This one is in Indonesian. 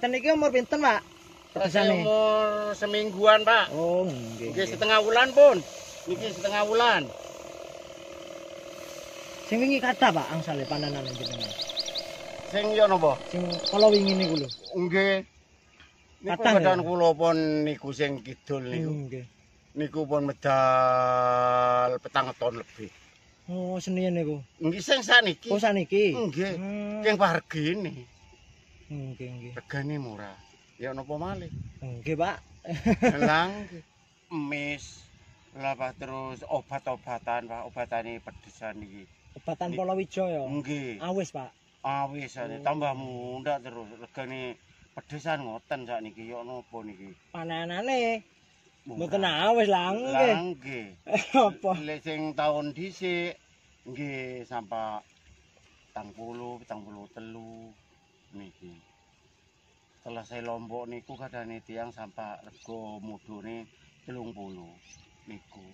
Ngoten iki umur pinten, Pak? Pedesane. Umur semingguan, Pak. Oh, nggih. Nggih setengah wulan pun. Niki setengah wulan. Sing wingi kathah, Pak, angsale pananan jenengan. Sing yo napa? Sing kala wingi niku lho. Nggih. Niku Kathah, medal ya? kula pun niku sing kidul niku. Nggih. Niku pun medal 4 ton lebih. Oh, senian niku. Nggih sing saniki. Oh, saniki. Nggih. Hmm. King pargene. Nggih. Regane murah. Ya napa malih? Nggih, Pak. Lang emis. Lah Pak terus obat-obatan, Pak. Obatane pedesan iki. Obatan Palawija ya. Nggih. Awis, Pak. Awis tambah mundak terus regane pedesan ngoten sakniki ya napa niki. Pananane mboten awis lah nggih. Nggih. Apa? Lek sing taun dhisik nggih sampai 40, 43 niki. Selesai Lombok niku kadane tiyang sampai rego mudune 30 niku.